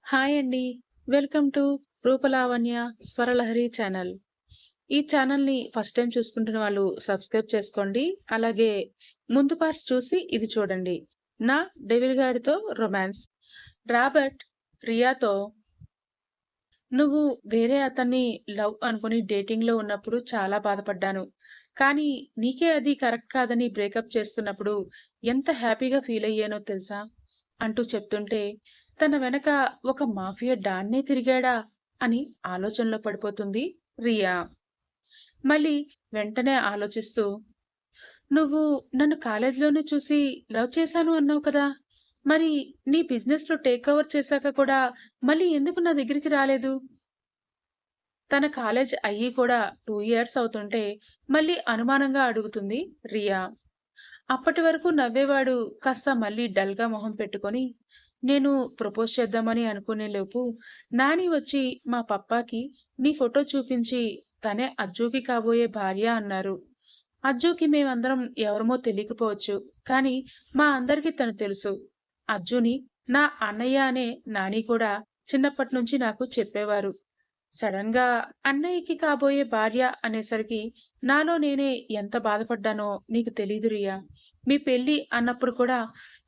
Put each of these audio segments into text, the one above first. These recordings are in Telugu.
హాయ్ అండి. Welcome to Rupalavanya Swaralahari channel. ఈ ఛానల్‌ని ఫస్ట్ టైమ్ చూసుకుంటున్న వాళ్ళు సబ్స్క్రైబ్ చేసుకోండి. అలాగే ముందు పార్ట్స్ చూసి ఇది చూడండి. నా డెవిల్ గాడితో రొమాన్స్. రాబర్ట్ రియాతో నువ్వు వేరే అతన్ని లవ్ అనుకుని డేటింగ్‌లో ఉన్నప్పుడు చాలా బాధపడ్డాను. కానీ నీకే అది కరెక్ట్ కాదని బ్రేకప్ చేస్తున్నప్పుడు ఎంత హ్యాపీగా ఫీల్ అయ్యానో తెలుసా? అంటూ చెప్తుంటే తన వెనక ఒక మాఫియా డాన్నే తిరిగాడా అని ఆలోచనలో పడిపోతుంది రియా. మళ్ళీ వెంటనే ఆలోచిస్తూ నువ్వు నన్ను కాలేజీలోనే చూసి లవ్ చేశాను అన్నావు కదా! మరి నీ బిజినెస్‌లో టేక్ ఓవర్ చేశాక కూడా మళ్ళీ ఎందుకు నా దగ్గరికి రాలేదు? తన కాలేజ్ అయ్యి కూడా 2 ఇయర్స్ అవుతుంటే మళ్ళీ అనుమానంగా అడుగుతుంది రియా. అప్పటి వరకు నవ్వేవాడు కాస్త మళ్ళీ డల్‌గా మొహం పెట్టుకొని, నేను ప్రపోజ్ చేద్దామని అనుకునేలోపు నాని వచ్చి మా పప్పాకి నీ ఫోటో చూపించి తనే అజ్జుకి కాబోయే భార్య అన్నారు. అజ్జుకి మేమందరం ఎవరమో తెలియకపోవచ్చు. కానీ మా అందరికీ తను తెలుసు. అజ్జుని నా అన్నయ్య అనే నాని కూడా చిన్నప్పట్నుంచి నాకు చెప్పేవారు. సడన్‌గా అన్నయ్యకి కాబోయే భార్య అనేసరికి నాలో నేనే ఎంత బాధపడ్డానో నీకు తెలీదు రియా. మీ పెళ్లి అన్నప్పుడు కూడా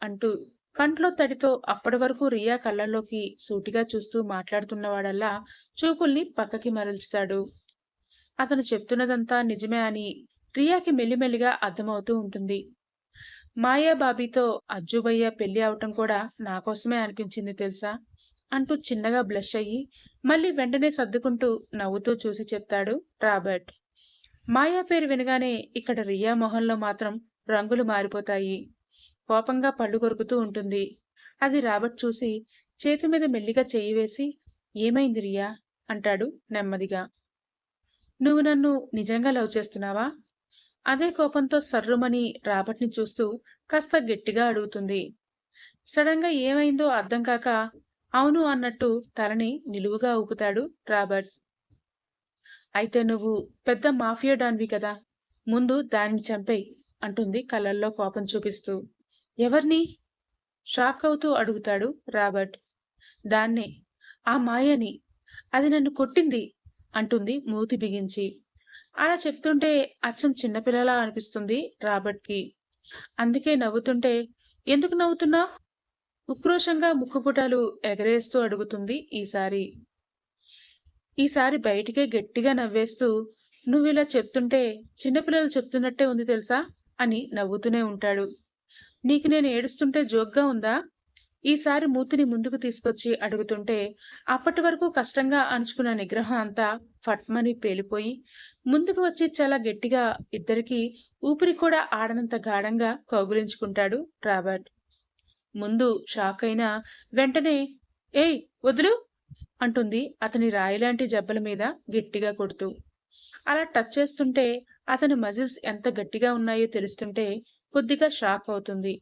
అంటూ కంట్లో తడితో అప్పటి వరకు రియా కళ్ళల్లోకి సూటిగా చూస్తూ మాట్లాడుతున్నవాడల్లా చూపుల్ని పక్కకి మరల్చుతాడు. అతను చెప్తున్నదంతా నిజమే అని రియాకి మెల్లిమెల్లిగా అర్థమవుతూ ఉంటుంది. మాయా బాబీతో అజ్జుబయ్య పెళ్లి అవటం కూడా నా కోసమే అనిపించింది తెలుసా? అంటూ చిన్నగా బ్లష్ అయ్యి మళ్ళీ వెంటనే సర్దుకుంటూ నవ్వుతూ చూసి చెప్తాడు రాబర్ట్. మాయా పేరు వినగానే ఇక్కడ రియా మొహంలో మాత్రం రంగులు మారిపోతాయి. కోపంగా పళ్ళు కొరుకుతూ ఉంటుంది. అది రాబర్ట్ చూసి చేతి మీద మెల్లిగా చెయ్యి వేసి ఏమైంది రియా? అంటాడు నెమ్మదిగా. నువ్వు నన్ను నిజంగా లవ్ చేస్తున్నావా? అదే కోపంతో సర్రుమని రాబర్ట్‌ని చూస్తూ కాస్త గట్టిగా అడుగుతుంది. సడన్‌గా ఏమైందో అర్థం కాక అవును అన్నట్టు తలని నిలువుగా ఊపుతాడు రాబర్ట్. అయితే నువ్వు పెద్ద మాఫియా డాన్‌వి కదా! ముందు దానిని చంపెయ్ అంటుంది కళ్ళల్లో కోపం చూపిస్తూ. ఎవర్ని? షాక్ అవుతూ అడుగుతాడు రాబర్ట్. దాన్నే. ఆ మాయని. అది నన్ను కొట్టింది అంటుంది మూతి బిగించి. అలా చెప్తుంటే అచ్చం చిన్నపిల్లలా అనిపిస్తుంది రాబర్ట్‌కి. అందుకే నవ్వుతుంటే ఎందుకు నవ్వుతున్నావ్? ఉక్రోషంగా ముక్కుపుటాలు ఎగరేస్తూ అడుగుతుంది ఈసారి. ఈసారి బయటికే గట్టిగా నవ్వేస్తూ నువ్విలా చెప్తుంటే చిన్నపిల్లలు చెప్తున్నట్టే ఉంది తెలుసా? అని నవ్వుతూనే ఉంటాడు. నీకు నేను ఏడుస్తుంటే జోక్‌గా ఉందా? ఈసారి మూతిని ముందుకు తీసుకొచ్చి అడుగుతుంటే అప్పటి వరకు కష్టంగా అణుచుకున్న నిగ్రహం అంతా ఫట్మని పేలిపోయి ముందుకు వచ్చి చాలా గట్టిగా ఇద్దరికీ ఊపిరి కూడా ఆడనంత గాఢంగా కౌగిలించుకుంటాడు రాబర్ట్. ముందు షాక్ అయినా వెంటనే ఏయ్ వదులు అంటుంది అతని రాయిలాంటి జబ్బల మీద గట్టిగా కొడుతూ. అలా టచ్ చేస్తుంటే అతని మజిల్స్ ఎంత గట్టిగా ఉన్నాయో తెలుస్తుంటే కొద్దిగా షాక్ అవుతుంది.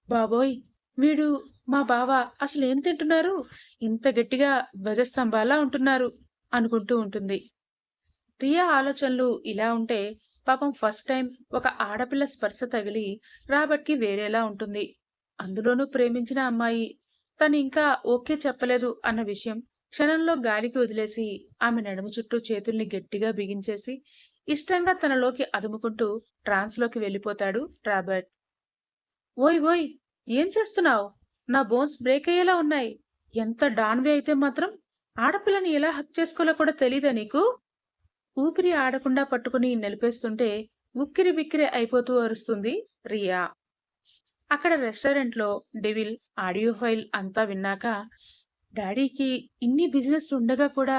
బాబోయ్! వీడు మా బావ అసలేం తింటున్నారు? ఇంత గట్టిగా ధ్వజస్తంభాల్లా ఉంటున్నారు అనుకుంటూ ఉంటుంది. రియా ఆలోచనలు ఇలా ఉంటే పాపం ఫస్ట్ టైం ఒక ఆడపిల్ల స్పర్శ తగిలి రాబర్ట్‌కి వేరేలా ఉంటుంది. అందులోనూ ప్రేమించిన అమ్మాయి తను ఇంకా ఓకే చెప్పలేదు అన్న విషయం క్షణంలో గాలికి వదిలేసి ఆమె నడుము చుట్టూ చేతుల్ని గట్టిగా బిగించేసి ఇష్టంగా తనలోకి అదుముకుంటూ ట్రాన్స్‌లోకి వెళ్ళిపోతాడు రాబర్ట్. ఓయ్! ఓయ్! ఏం చేస్తున్నావ్? నా బోన్స్ బ్రేక్ అయ్యేలా ఉన్నాయి. ఎంత డాన్‌వి అయితే మాత్రం ఆడపిల్లని ఎలా హగ్ చేసుకోవాలో కూడా తెలీదా నీకు? ఊపిరి ఆడకుండా పట్టుకుని నలిపేస్తుంటే ఉక్కిరిబిక్కిరి అయిపోతూ అరుస్తుంది రియా. అక్కడ రెస్టారెంట్‌లో డెవిల్ ఆడియో ఫైల్ అంతా విన్నాక డాడీకి ఇన్ని బిజినెస్‌లుండగా కూడా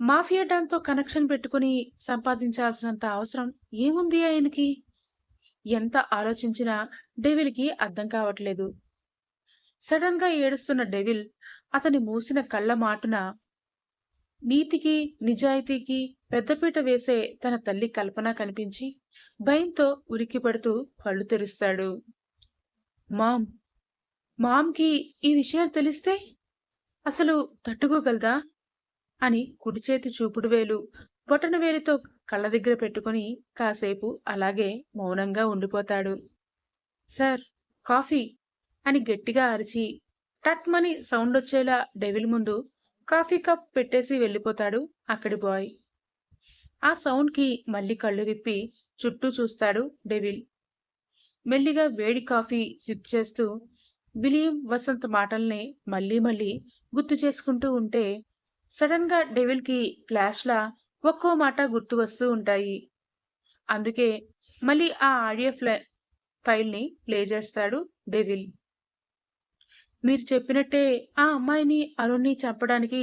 మాఫియా డాన్‌తో కనెక్షన్ పెట్టుకుని సంపాదించాల్సినంత అవసరం ఏముంది ఆయనకి? ఎంత ఆలోచించినా డెవిల్‌కి అర్థం కావట్లేదు. సడన్‌గా ఏడుస్తున్న డెవిల్ అతని మూసిన కళ్ళ మాటున నీతికి, నిజాయితీకి పెద్దపీట వేసే తన తల్లి కల్పన కనిపించి భయంతో ఉలిక్కిపడుతూ కళ్ళు తెరుస్తాడు. మామ్! మామ్‌కి ఈ విషయాలు తెలిస్తే అసలు తట్టుకోగలదా? అని కుడి చేతి చూపుడు వేలు బొటనవేలితో కళ్ళ దగ్గర పెట్టుకొని కాసేపు అలాగే మౌనంగా ఉండిపోతాడు. సార్ కాఫీ అని గట్టిగా అరిచి టక్‌మని సౌండొచ్చేలా డెవిల్ ముందు కాఫీ కప్ పెట్టేసి వెళ్ళిపోతాడు అక్కడి బాయ్. ఆ సౌండ్‌కి మళ్ళీ కళ్ళు విప్పి చుట్టూ చూస్తాడు డెవిల్. మెల్లిగా వేడి కాఫీ సిప్ చేస్తూ విలియం, వసంత్ మాటల్ని మళ్ళీ మళ్ళీ గుర్తు చేసుకుంటూ ఉంటే సడన్‌గా డెవిల్‌కి ఫ్లాష్‌లా ఒక్కో మాట గుర్తు వస్తూ ఉంటాయి. అందుకే మళ్ళీ ఆ ఆడియో ఫైల్‌ని ప్లే చేస్తాడు డెవిల్. మీరు చెప్పినట్టే ఆ అమ్మాయిని, అరుణ్‌ని చంపడానికి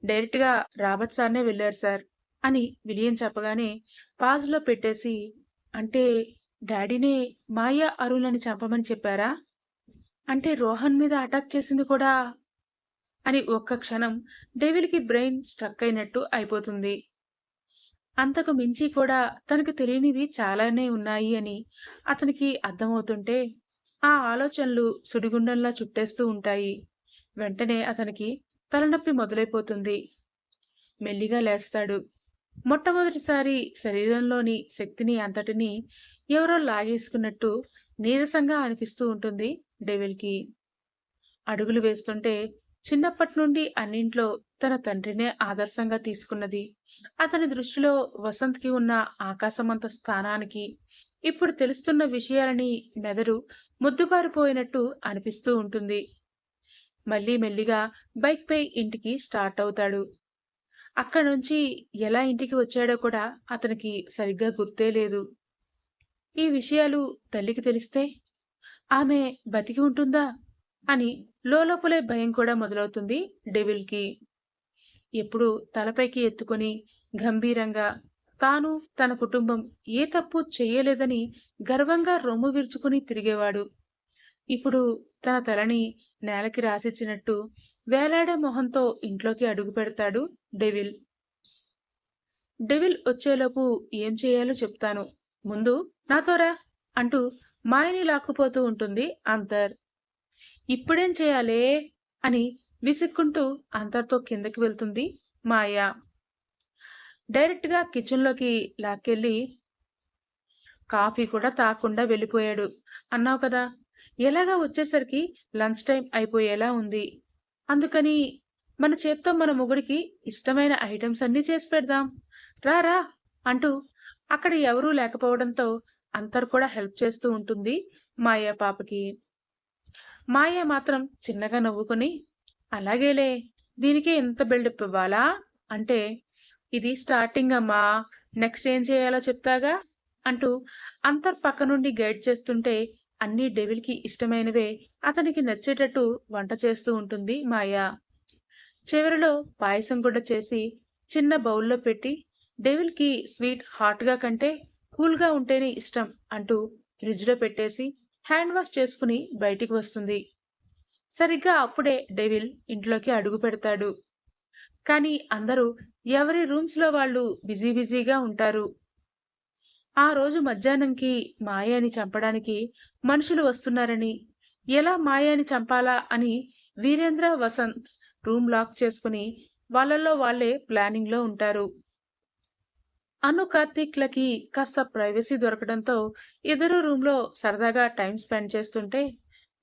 డైరెక్ట్‌గా రాబర్ట్ సార్‌నే వెళ్లారు సార్ అని విలియం చెప్పగానే పాజ్‌లో పెట్టేసి, అంటే డ్యాడీనే మాయ, అరుణ్‌లని చంపమని చెప్పారా? అంటే రోహన్ మీద అటాక్ చేసింది కూడా అని ఒక్క క్షణం డెవిల్‌కి బ్రెయిన్ స్ట్రక్ అయినట్టు అయిపోతుంది. అంతకు మించి కూడా తనకు తెలియనివి చాలానే ఉన్నాయి అని అతనికి అర్థమవుతుంటే ఆ ఆలోచనలు సుడిగుండంలా చుట్టేస్తూ ఉంటాయి. వెంటనే అతనికి తలనొప్పి మొదలైపోతుంది. మెల్లిగా లేస్తాడు. మొట్టమొదటిసారి శరీరంలోని శక్తిని అంతటినీ ఎవరో లాగేసుకున్నట్టు నీరసంగా అనిపిస్తూ ఉంటుంది డెవిల్‌కి. అడుగులు వేస్తుంటే చిన్నప్పటి నుండి అన్నింట్లో తన తండ్రినే ఆదర్శంగా తీసుకున్నది. అతని దృష్టిలో వసంత్‌కి ఉన్న ఆకాశమంత స్థానానికి ఇప్పుడు తెలుస్తున్న విషయాలని మెదడు మొద్దుబారిపోయినట్టు అనిపిస్తూ ఉంటుంది. మళ్ళీ మెల్లిగా బైక్‌పై ఇంటికి స్టార్ట్ అవుతాడు. అక్కడ్నుంచి ఎలా ఇంటికి వచ్చాడో కూడా అతనికి సరిగ్గా గుర్తే లేదు. ఈ విషయాలు తల్లికి తెలిస్తే ఆమె బతికి ఉంటుందా అని లోలోపలే భయం కూడా మొదలవుతుంది డెవిల్‌కి. ఎప్పుడూ తలపైకి ఎత్తుకొని గంభీరంగా తాను, తన కుటుంబం ఏ తప్పు చెయ్యలేదని గర్వంగా రొమ్ము విరుచుకుని తిరిగేవాడు. ఇప్పుడు తన తలని నేలకి రాసిచ్చినట్టు వేలాడే మొహంతో ఇంట్లోకి అడుగుపెడతాడు డెవిల్. డెవిల్ వచ్చేలోపు ఏం చేయాలో చెప్తాను. ముందు నాతో రా అంటూ మాయని లాక్కుపోతూ ఉంటుంది అంతర్. ఇప్పుడేం చేయాలే అని విసుక్కుంటూ అంతర్తో కిందకి వెళ్తుంది మాయ. డైరెక్ట్‌గా కిచెన్‌లోకి లాక్కెళ్ళి కాఫీ కూడా తాగకుండా వెళ్ళిపోయాడు అన్నావు కదా! ఎలాగా వచ్చేసరికి లంచ్ టైమ్ అయిపోయేలా ఉంది. అందుకని మన చేత్తో మన మొగుడికి ఇష్టమైన ఐటెమ్స్ అన్నీ చేసి పెడదాం. రా రా అంటూ అక్కడ ఎవరూ లేకపోవడంతో అంతర్ కూడా హెల్ప్ చేస్తూ ఉంటుంది మాయ పాపకి. మాయ మాత్రం చిన్నగా నవ్వుకొని అలాగేలే దీనికే ఇంత బిల్డప్ ఇవ్వాలా? అంటే ఇది స్టార్టింగ్ అమ్మా! నెక్స్ట్ ఏం చేయాలో చెప్తాగా అంటూ అంతర్ పక్క నుండి గైడ్ చేస్తుంటే అన్నీ డెవిల్‌కి ఇష్టమైనవే అతనికి నచ్చేటట్టు వంట చేస్తూ ఉంటుంది మాయ. చివరిలో పాయసం కూడా చేసి చిన్న బౌల్‌లో పెట్టి డెవిల్‌కి స్వీట్ హాట్‌గా కంటే కూల్‌గా ఉంటేనే ఇష్టం అంటూ ఫ్రిడ్జ్‌లో పెట్టేసి హ్యాండ్ వాష్ చేసుకుని బయటికి వస్తుంది. సరిగ్గా అప్పుడే డెవిల్ ఇంట్లోకి అడుగు పెడతాడు. కానీ అందరూ ఎవరి రూమ్స్‌లో వాళ్ళు బిజీగా ఉంటారు. ఆ రోజు మధ్యాహ్నంకి మాయని చంపడానికి మనుషులు వస్తున్నారని, ఎలా మాయని చంపాలా అని వీరేంద్ర, వసంత్ రూమ్ లాక్ చేసుకుని వాళ్ళలో వాళ్ళే ప్లానింగ్‌లో ఉంటారు. అను, కార్తీక్‌లకి కాస్త ప్రైవసీ దొరకడంతో ఇద్దరూ రూమ్‌లో సరదాగా టైం స్పెండ్ చేస్తుంటే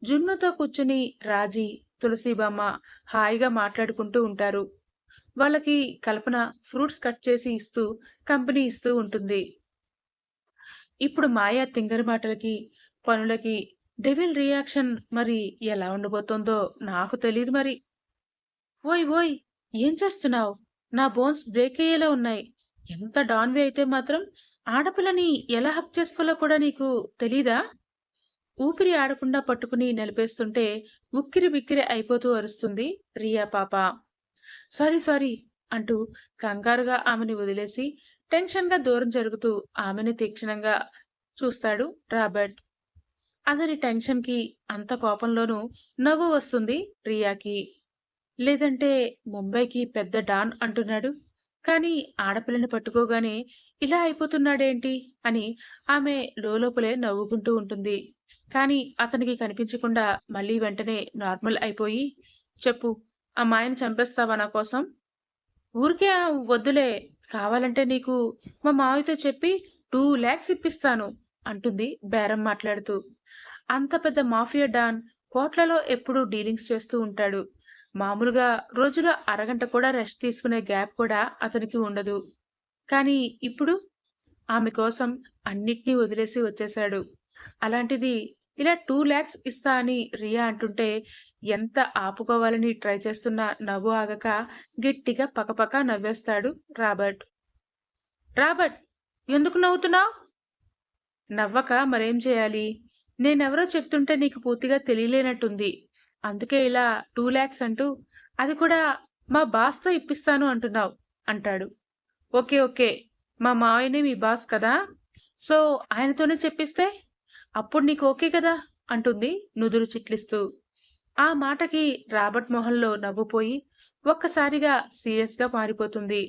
జున్నుతో కూర్చుని రాజీ, తులసీబామ్మ హాయిగా మాట్లాడుకుంటూ ఉంటారు. వాళ్ళకి కల్పన ఫ్రూట్స్ కట్ చేసి ఇస్తూ కంపెనీ ఇస్తూ ఉంటుంది. ఇప్పుడు మాయ తింగరి మాటలకి, పనులకి డెవిల్ రియాక్షన్ మరి ఎలా ఉండబోతోందో నాకు తెలీదు మరి. ఓయ్ ఓయ్ ఏం చేస్తున్నావు? నా బోన్స్ బ్రేక్ అయ్యేలా ఉన్నాయి. ఎంత డాన్‌వి అయితే మాత్రం ఆడపిల్లని ఎలా హగ్ చేసుకోవాలో కూడా నీకు తెలీదా? ఊపిరి ఆడకుండా పట్టుకుని నలిపేస్తుంటే ఉక్కిరి బిక్కిరి అయిపోతూ అరుస్తుంది రియా పాప. సారీ అంటూ కంగారుగా ఆమెని వదిలేసి టెన్షన్‌గా దూరం జరుగుతూ ఆమెని తీక్షణంగా చూస్తాడు రాబర్ట్. అతని టెన్షన్‌కి, అంత కోపంలోనూ నవ్వు వస్తుంది రియాకి. లేదంటే ముంబైకి పెద్ద డాన్ అంటున్నాడు. కానీ ఆడపిల్లని పట్టుకోగానే ఇలా అయిపోతున్నాడేంటి అని ఆమె లోలోపలే నవ్వుకుంటూ ఉంటుంది. కానీ అతనికి కనిపించకుండా మళ్ళీ వెంటనే నార్మల్ అయిపోయి, చెప్పు ఆ మాయని చంపేస్తావా నా కోసం? ఊరికే వద్దులే. కావాలంటే నీకు మా మావయ్యతో చెప్పి 2,00,000 ఇప్పిస్తాను అంటుంది బేరం మాట్లాడుతూ. అంత పెద్ద మాఫియా డాన్ కోట్లలో ఎప్పుడూ డీలింగ్స్ చేస్తూ ఉంటాడు. మామూలుగా రోజులో అరగంట కూడా రెస్ట్ తీసుకునే గ్యాప్ కూడా అతనికి ఉండదు. కానీ ఇప్పుడు ఆమె కోసం అన్నిటినీ వదిలేసి వచ్చేశాడు. అలాంటిది ఇలా 2,00,000 ఇస్తా అని రియా అంటుంటే ఎంత ఆపుకోవాలని ట్రై చేస్తున్నా నవ్వు ఆగక గట్టిగా పకపక నవ్వేస్తాడు రాబర్ట్. రాబర్ట్! ఎందుకు నవ్వుతున్నావు? నవ్వక మరేం చేయాలి? నేనెవరో చెప్తుంటే నీకు పూర్తిగా తెలియలేనట్టుంది. అందుకే ఇలా 2,00,000 అంటూ అది కూడా మా బాస్‌తో ఇప్పిస్తాను అంటున్నావు అంటాడు. ఓకే. ఓకే. మా మావయ్యనే మీ బాస్ కదా! సో, ఆయనతోనే చెప్పిస్తే? అప్పుడు నీకు ఓకే కదా! అంటుంది నుదురు చిట్లిస్తూ. ఆ మాటకి రాబర్ట్ మొహంలో నవ్వు పోయి ఒక్కసారిగా సీరియస్‌గా మారిపోతుంది.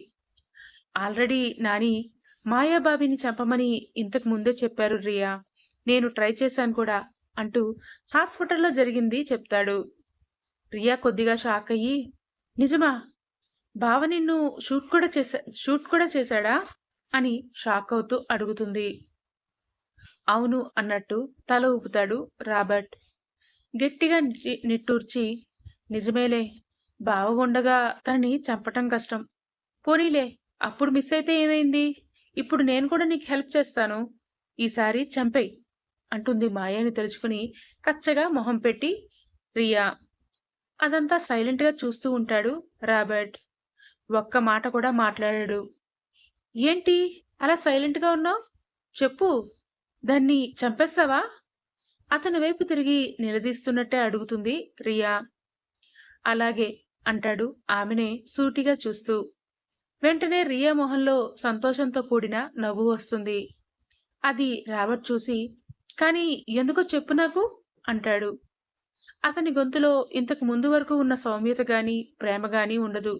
ఆల్రెడీ నాని మాయాబాబిని చంపమని ఇంతకు ముందే చెప్పారు రియా. నేను ట్రై చేశాను కూడా అంటూ హాస్పిటల్లో జరిగింది చెప్తాడు. రియా కొద్దిగా షాక్ అయ్యి, నిజమా? బావ నిన్ను షూట్ కూడా చేశాడా? అని షాక్ అవుతూ అడుగుతుంది. అవును అన్నట్టు తల ఊపుతాడు రాబర్ట్. గట్టిగా నిట్టూర్చి, నిజమేలే. బావ ఉండగా తనని చంపటం కష్టం. పోనీలే, అప్పుడు మిస్ అయితే ఏమైంది? ఇప్పుడు నేను కూడా నీకు హెల్ప్ చేస్తాను. ఈసారి చంపేయ్ అంటుంది మాయని తలుచుకుని కచ్చగా మొహం పెట్టి రియా. అదంతా సైలెంట్‌గా చూస్తూ ఉంటాడు రాబర్ట్. ఒక్క మాట కూడా మాట్లాడాడు. ఏంటి అలా సైలెంట్‌గా ఉన్నావు? చెప్పు. దాన్ని చంపేస్తావా? అతని వైపు తిరిగి నిలదీస్తున్నట్టే అడుగుతుంది రియా. అలాగే అంటాడు ఆమెనే సూటిగా చూస్తూ. వెంటనే రియా మొహంలో సంతోషంతో కూడిన నవ్వు వస్తుంది. అది రాబర్ట్ చూసి, కానీ ఎందుకో చెప్పు నాకు అంటాడు. అతని గొంతులో ఇంతకు ముందు వరకు ఉన్న సౌమ్యత గాని, ప్రేమ గాని ఉండదు.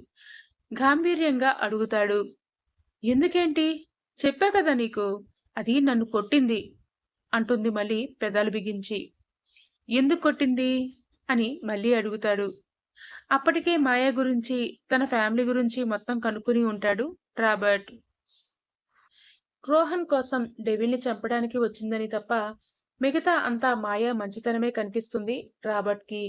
గాంభీర్యంగా అడుగుతాడు. ఎందుకేంటి? చెప్పా కదా నీకు. అది నన్ను కొట్టింది అంటుంది మళ్ళీ పెదాలు బిగించి. ఎందుకు కొట్టింది? అని మళ్ళీ అడుగుతాడు. అప్పటికే మాయ గురించి, తన ఫ్యామిలీ గురించి మొత్తం కనుక్కుని ఉంటాడు రాబర్ట్. రోహన్ కోసం డెవిల్‌ని చంపడానికి వచ్చిందని తప్ప మిగతా అంతా మాయ మంచితనమే కనిపిస్తుంది రాబర్ట్‌కి.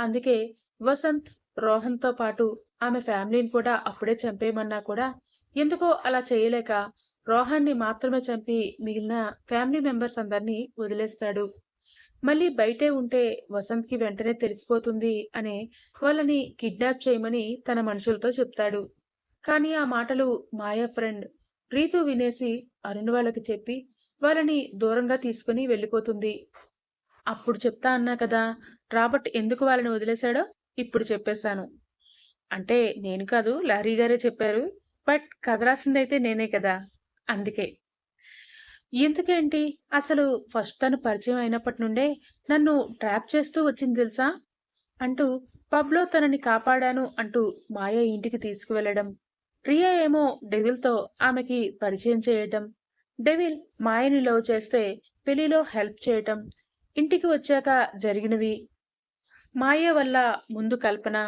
అందుకే వసంత్, రోహన్‌తో పాటు ఆమె ఫ్యామిలీని కూడా అప్పుడే చంపేయమన్నా కూడా ఎందుకో అలా చేయలేక రోహన్‌ని మాత్రమే చంపి మిగిలిన ఫ్యామిలీ మెంబర్స్ అందరినీ వదిలేస్తాడు. మళ్ళీ బయటే ఉంటే వసంత్‌కి వెంటనే తెలిసిపోతుంది అనే వాళ్ళని కిడ్నాప్ చేయమని తన మనుషులతో చెప్తాడు. కానీ ఆ మాటలు మాయ ఫ్రెండ్ రీతు వినేసి అరుణ్ వాళ్ళకి చెప్పి వాళ్ళని దూరంగా తీసుకుని వెళ్ళిపోతుంది. అప్పుడు చెప్తా అన్నా కదా రాబర్ట్ ఎందుకు వాళ్ళని వదిలేశాడో ఇప్పుడు చెప్పేశాను. అంటే నేను కాదు లారీ గారే చెప్పారు. బట్ కథ రాసిందైతే నేనే కదా! అందుకే. ఎందుకేంటి? అసలు ఫస్ట్ తను పరిచయం అయినప్పటి నుండే నన్ను ట్రాప్ చేస్తూ వచ్చింది తెలుసా? అంటూ పబ్‌లో తనని కాపాడాను అంటూ మాయ ఇంటికి తీసుకువెళ్లడం. ప్రియా ఏమో డెవిల్‌తో ఆమెకి పరిచయం చేయటం. డెవిల్ మాయని లవ్ చేస్తే పెళ్లిలో హెల్ప్ చేయటం. ఇంటికి వచ్చాక జరిగినవి. మాయ వల్ల ముందు కల్పన,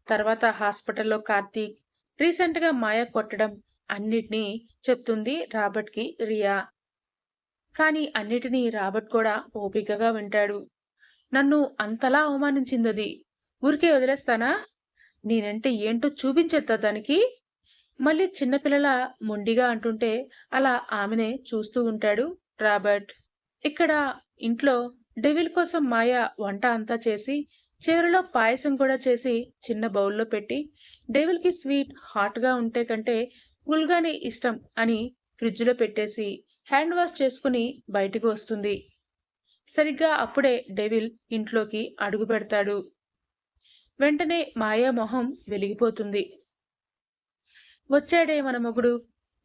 తర్వాత హాస్పిటల్‌లో కార్తీక్, రీసెంట్‌గా మాయ కొట్టడం అన్నిటినీ చెప్తుంది రాబర్ట్‌కి రియా. కానీ అన్నిటినీ రాబర్ట్ కూడా ఓపికగా వింటాడు. నన్ను అంతలా అవమానించిందది. ఊరికే వదిలేస్తానా? నేనంటే ఏంటో చూపించేత్తా దానికి? మళ్ళీ చిన్నపిల్లలా మొండిగా అంటుంటే అలా ఆమెనే చూస్తూ ఉంటాడు రాబర్ట్. ఇక్కడ ఇంట్లో డెవిల్ కోసం మాయ వంట అంతా చేసి చివరిలో పాయసం కూడా చేసి చిన్న బౌల్‌లో పెట్టి డెవిల్‌కి స్వీట్ హాట్‌గా ఉంటే కంటే కూల్‌గానే ఇష్టం అని ఫ్రిడ్జ్‌లో పెట్టేసి హ్యాండ్ వాష్ చేసుకుని బయటికి వస్తుంది. సరిగ్గా అప్పుడే డెవిల్ ఇంట్లోకి అడుగుపెడతాడు. వెంటనే మాయ మొహం వెలిగిపోతుంది. వచ్చాడే మన మొగుడు.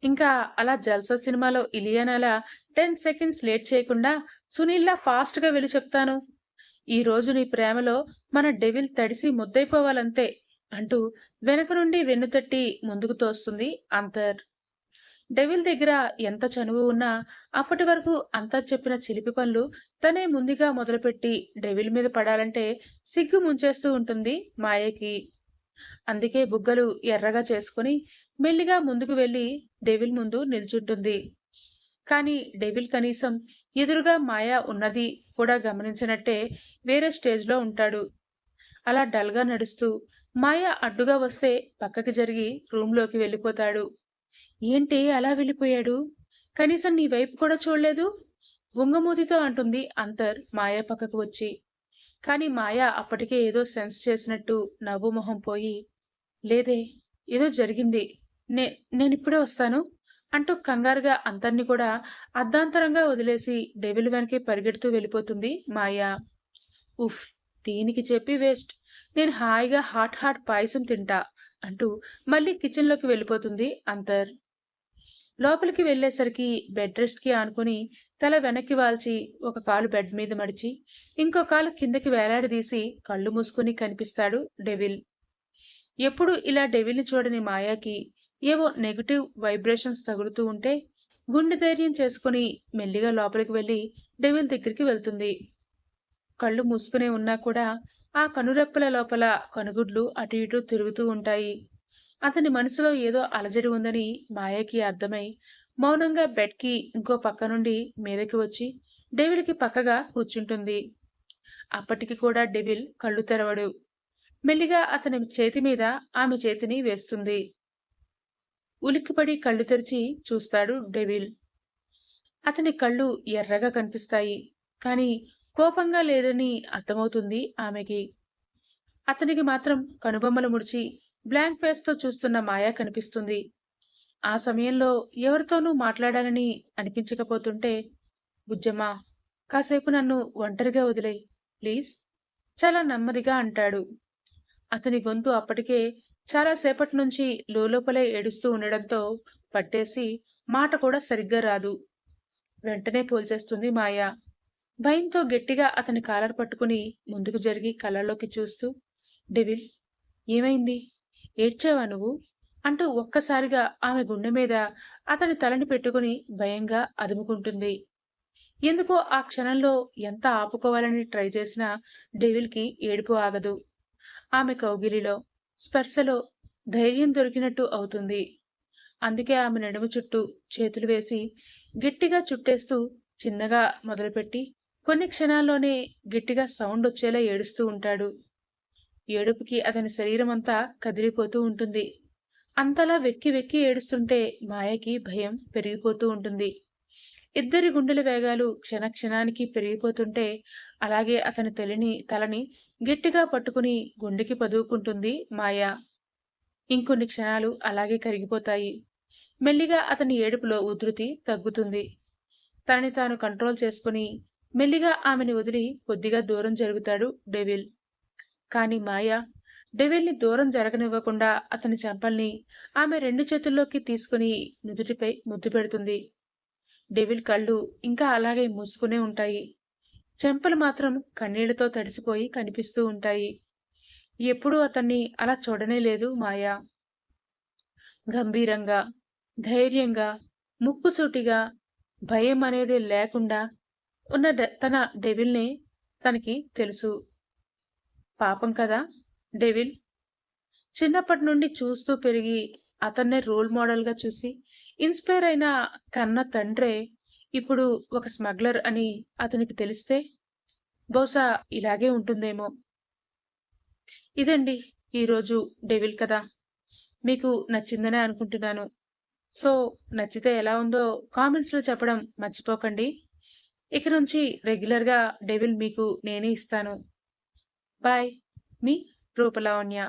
ఇంకా అలా 'జల్సా' సినిమాలో ఇలియానాలా 10 సెకండ్స్ లేట్ చేయకుండా సునీల్‌లా ఫాస్ట్‌గా వెళ్లి చెప్తాను. ఈ రోజు నీ ప్రేమలో మన డెవిల్ తడిసి ముద్దైపోవాలంతే అంటూ వెనక నుండి వెన్నుతట్టి ముందుకు తోస్తుంది అంతర్. డెవిల్ దగ్గర ఎంత చనువు ఉన్నా అప్పటి వరకు అంతర్ చెప్పిన చిలిపి పనులు తనే ముందుగా మొదలుపెట్టి డెవిల్ మీద పడాలంటే సిగ్గు ముంచేస్తూ ఉంటుంది మాయకి. అందుకే బుగ్గలు ఎర్రగా చేసుకుని మెల్లిగా ముందుకు వెళ్లి డెవిల్ ముందు నిల్చుంటుంది. కానీ డెవిల్ కనీసం ఎదురుగా మాయ ఉన్నది కూడా గమనించినట్టే వేరే స్టేజ్‌లో ఉంటాడు. అలా డల్‌గా నడుస్తూ మాయ అడ్డుగా వస్తే పక్కకి జరిగి రూమ్‌లోకి వెళ్ళిపోతాడు. ఏంటి అలా వెళ్ళిపోయాడు? కనీసం నీ వైపు కూడా చూడలేదు? బుంగమూతితో అంటుంది అంతర్ మాయ పక్కకు వచ్చి. కానీ మాయ అప్పటికే ఏదో సెన్స్ చేసినట్టు నవ్వు మొహం పోయి, లేదే ఏదో జరిగింది. నే నేనిప్పుడే వస్తాను అంటూ కంగారుగా అంతర్‌ని కూడా అర్ధాంతరంగా వదిలేసి డెవిల్ వెనకే పరిగెడుతూ వెళ్ళిపోతుంది మాయ. ఉఫ్! దీనికి చెప్పి వేస్ట్. నేను హాయిగా హాట్ హాట్ పాయసం తింటా అంటూ మళ్ళీ కిచెన్‌లోకి వెళ్ళిపోతుంది అంతర్. లోపలికి వెళ్ళేసరికి బెడ్ రెస్ట్‌కి ఆనుకుని తల వెనక్కి వాల్చి ఒక కాలు బెడ్ మీద మడిచి ఇంకో కాలు కిందకి వేలాడదీసి కళ్ళు మూసుకుని కనిపిస్తాడు డెవిల్. ఎప్పుడు ఇలా డెవిల్‌ని చూడని మాయాకి ఏవో నెగెటివ్ వైబ్రేషన్స్ తగులుతూ ఉంటే గుండె ధైర్యం చేసుకుని మెల్లిగా లోపలికి వెళ్ళి డెవిల్ దగ్గరికి వెళ్తుంది. కళ్ళు మూసుకునే ఉన్నా కూడా ఆ కనురెప్పల లోపల కనుగుడ్లు అటు ఇటు తిరుగుతూ ఉంటాయి. అతని మనసులో ఏదో అలజడి ఉందని మాయకి అర్థమై మౌనంగా బెడ్‌కి ఇంకో పక్క నుండి మీదకి వచ్చి డెవిల్‌కి పక్కగా కూర్చుంటుంది. అప్పటికి కూడా డెవిల్ కళ్ళు తెరవడు. మెల్లిగా అతని చేతి మీద ఆమె చేతిని వేస్తుంది. ఉలిక్కిపడి కళ్ళు తెరిచి చూస్తాడు డెవిల్. అతని కళ్ళు ఎర్రగా కనిపిస్తాయి. కానీ కోపంగా లేదని అర్థమవుతుంది ఆమెకి. అతనికి మాత్రం కనుబొమ్మలు ముడిచి బ్లాంక్ ఫేస్‌తో చూస్తున్న మాయ కనిపిస్తుంది. ఆ సమయంలో ఎవరితోనూ మాట్లాడాలని అనిపించకపోతుంటే, "బుజ్జమ్మా, కాసేపు నన్ను ఒంటరిగా వదిలేయ్ ప్లీజ్" చాలా నెమ్మదిగా అంటాడు. అతని గొంతు అప్పటికే చాలా సేపటి నుంచి లోలోపలే ఏడుస్తూ ఉండడంతో పట్టేసి మాట కూడా సరిగ్గా రాదు. వెంటనే పోల్చేస్తుంది మాయ. భయంతో గట్టిగా అతని కాలర్ పట్టుకుని ముందుకు జరిగి కళ్ళలోకి చూస్తూ, "డెవిల్ ఏమైంది? ఏడ్చావా నువ్వు?" అంటూ ఒక్కసారిగా ఆమె గుండె మీద అతని తలని పెట్టుకుని భయంగా అదుముకుంటుంది. ఎందుకో ఆ క్షణంలో ఎంత ఆపుకోవాలని ట్రై చేసినా డెవిల్‌కి ఏడుపు ఆగదు. ఆమె కౌగిలిలో, స్పర్శలో ధైర్యం దొరికినట్టు అవుతుంది. అందుకే ఆమె నడుము చుట్టూ చేతులు వేసి గట్టిగా చుట్టేస్తూ చిన్నగా మొదలుపెట్టి కొన్ని క్షణాల్లోనే గట్టిగా సౌండొచ్చేలా ఏడుస్తూ ఉంటాడు. ఏడుపుకి అతని శరీరమంతా కదిలిపోతూ ఉంటుంది. అంతలా వెక్కి వెక్కి ఏడుస్తుంటే మాయకి భయం పెరిగిపోతూ ఉంటుంది. ఇద్దరి గుండెల వేగాలు క్షణక్షణానికి పెరిగిపోతుంటే అలాగే అతని తలని గట్టిగా పట్టుకుని గుండెకి పదువుకుంటుంది మాయ. ఇంకొన్ని క్షణాలు అలాగే కరిగిపోతాయి. మెల్లిగా అతని ఏడుపులో ఉధృతి తగ్గుతుంది. తనని తాను కంట్రోల్ చేసుకుని మెల్లిగా ఆమెని వదిలి కొద్దిగా దూరం జరుగుతాడు డెవిల్. కానీ మాయ డెవిల్‌ని దూరం జరగనివ్వకుండా అతని చెంపల్ని ఆమె 2 చేతుల్లోకి తీసుకుని నుదుటిపై ముద్దు పెడుతుంది. డెవిల్ కళ్ళు ఇంకా అలాగే మూసుకునే ఉంటాయి. చెంపలు మాత్రం కన్నీళ్లతో తడిసిపోయి కనిపిస్తూ ఉంటాయి. ఎప్పుడూ అతన్ని అలా చూడనే లేదు మాయ. గంభీరంగా, ధైర్యంగా, ముక్కుసూటిగా, భయం అనేది లేకుండా ఉన్న తన డెవిల్‌నే తనకి తెలుసు. పాపం కదా డెవిల్. చిన్నప్పటి నుండి చూస్తూ పెరిగి అతన్నే రోల్ మోడల్‌గా చూసి ఇన్‌స్పైర్ అయిన కన్న తండ్రే ఇప్పుడు ఒక స్మగ్లర్ అని అతనికి తెలిస్తే బహుశా ఇలాగే ఉంటుందేమో. ఇదండి ఈరోజు డెవిల్ కథ. మీకు నచ్చిందనే అనుకుంటున్నాను. సో, నచ్చితే ఎలా ఉందో కామెంట్స్‌లో చెప్పడం మర్చిపోకండి. ఇక నుంచి రెగ్యులర్‌గా డెవిల్ మీకు నేనే ఇస్తాను. బాయ్. మీ రూపలావణ్య.